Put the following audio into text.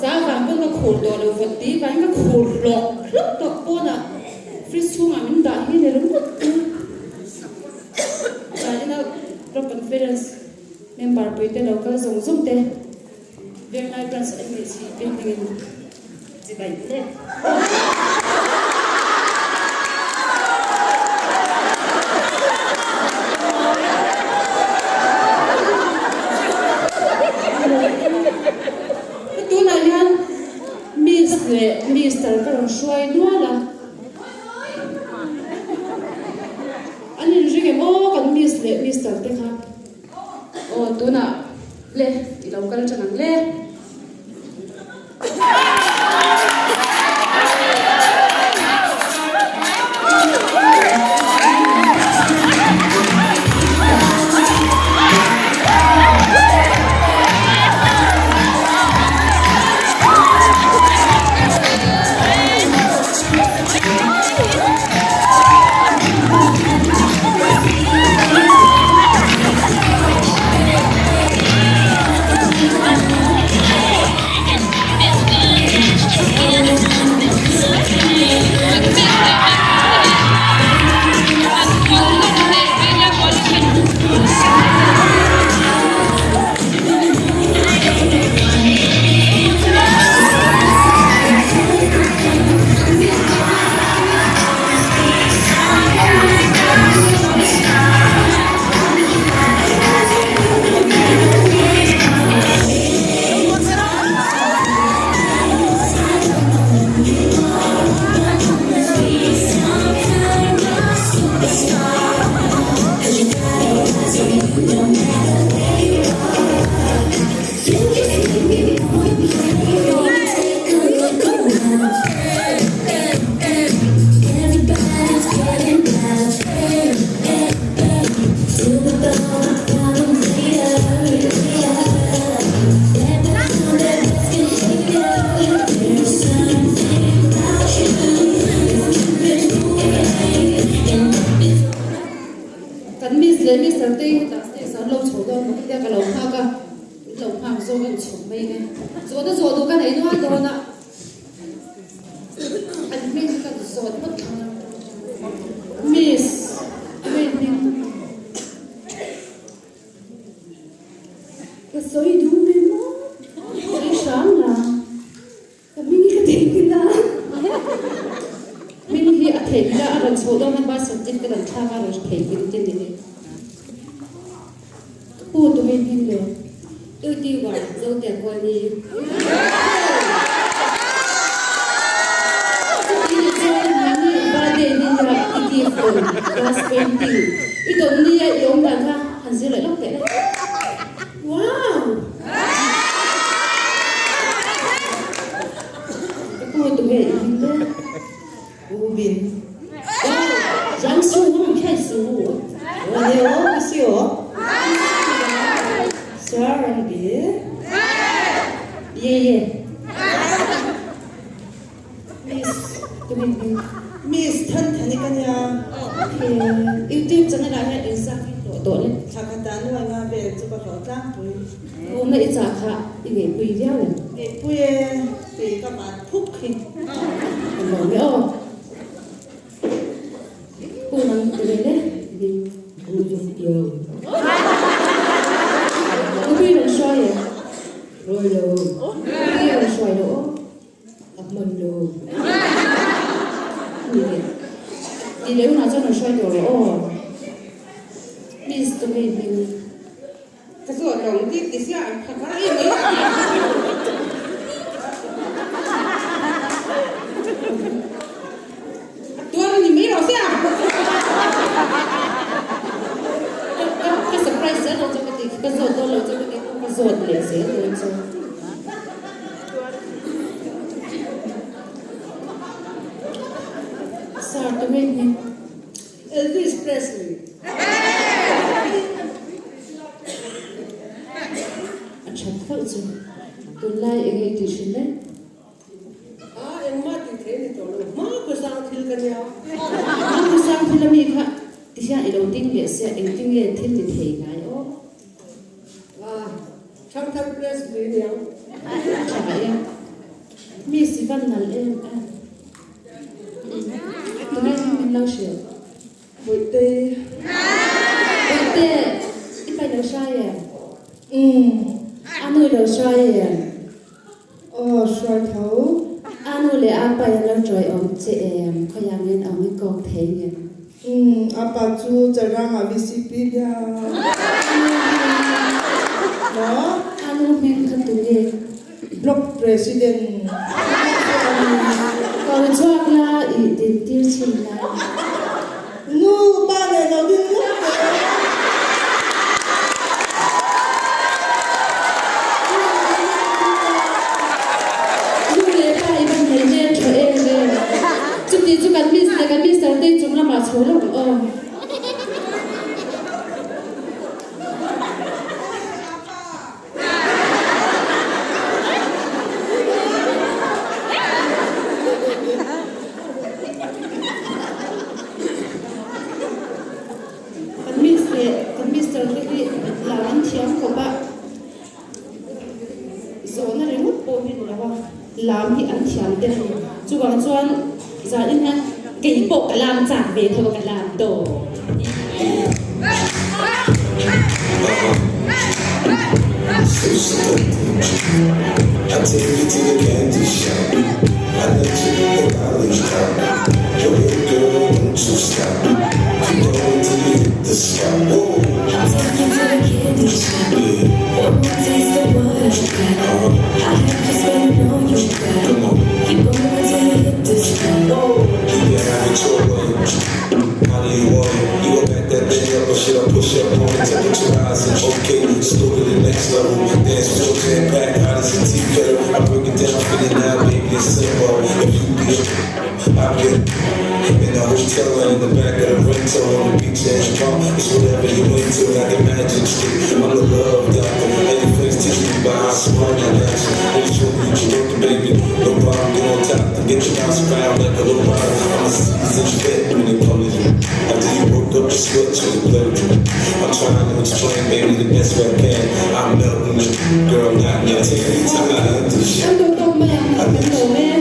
sáng vàng cũng có khổ đồ vật tí và anh có khổ lọ rất tốt bốn à free xuống mà mình đã như này lắm và như nào rất confidence member bây giờ đâu có dùng dùng thế Venglai branch MHIP bên mình gì vậy thế Mister karang shuai nuala anin ringe mo kan Mister te kha o tuna le ilaw kal chanang le Mister Ting ta se sa lo chho do mo ta ka lo pha zo kan chho mai nge zo do ka nei no do na an me ka zo pot miss wedding ka soi du me mo ri sham la ka mi ka ting la min hi a thei la a ran chho do man ba sa tin ka dan tha ga ro thei kin tin ni Phu tụi mình hình được tôi đi vào dâu tiền qua đi đi chơi mình ba đêm đi ra đi phun glass painting ít tuần đi ai giống là ha hành xử lại lóc thế wow Phu tụi mình hình được u bin wow giáng xuống không khai xuống哇你好是我Sorry, yeah. Miss thân này cái nhà. Okay. YouTube cho nên là hay Insta độ lên. Thằng cái đàn nuôi nga về cho bà họ trang bùi. Hôm nay trả khá, cái bùi đeo này. Cái bùi thì các bạn phúc khi. Còn biết không? Cô năng từ đây đấy. Đi, cô dùng nhiều. Quý đồng xoay à? Rồi đồ Quý đồng xoay đồ Ập mình đồ Đi nếu nào cho nó xoay đồ rồi Miss tụi mình Cái số đồng đi thì sẽ thật quá yên mấy Tôi nhìn mấy đâu sẽ Cái surprise sẽ đâu cho cái rồi tôi lo cho cái rồi để sẽ rồi cho sao tụi mình Elvis Presley anh chặt khẩu chứ tôi lại anh ấy thì xin đấy em mất thì thế thì tôi mất cái sang thì cái nhau mất cái sang thì làm gì cả thì sao đầu tiên việc sẽ anh tiên nghiệp thiên thì thầy cái ô trong Presley nhau chả vậy mi si van nal em tụi mình lâu sửa buổi tê ít phải lâu sai anh nuôi lâu sai xoay thấu anh nuôi lại anh phải lâu trời ông chị em có yang nên ông ấy còn thế nhỉ apa chu jarang VCP dia no anh nuôi mình không tụi gì block president còn cho là ý tiền tiêu chi là nu ba này nó đi nu lẽ phải bằng thế nên cho em về chụp đi chụp cái miss đầu tiên chụp là mà số lòng cái miss đầu tiên là anh thiếu của bạn số nó đến một bộ hình là bao làm thì ăn thiếu tiền chú còn cho giờ đến nha cái bộ cả làm trả về thôi cả làm đồ I take you to the candy shop. I let you in the college top. Yo, girl, don't you stop. You know until you hit the spot. Whoa. I'll take you to the candy shop. One more taste of what I got. I have to spend all you got. Come on. Keep going until you hit the spot. Whoa. You can have it your way. How do you want it? You gon' back that thing up or should I push up on it? Temperature rising. Okay, let's go to the next level. Dance with your jam pack, hot as a tea kettle. I break it down for you now, baby, it's simple. If you be I get in the hotel or in the back of the rental on the beach and pump. It's whatever you into, like a magic stick. I'm the love doctor, and your face teach me by how smart I got you. Make sure you working, baby. No problem, get on top to get your house around like a little rider. I'm a seasoned vet when they publish you. After you work up the sweat, you can play with me. I'm trying to explain, baby, the best way I can. I'm melting it, girl, not yet. Take me time into the shit. anh đâu đâu mẹ anh đâu mẹ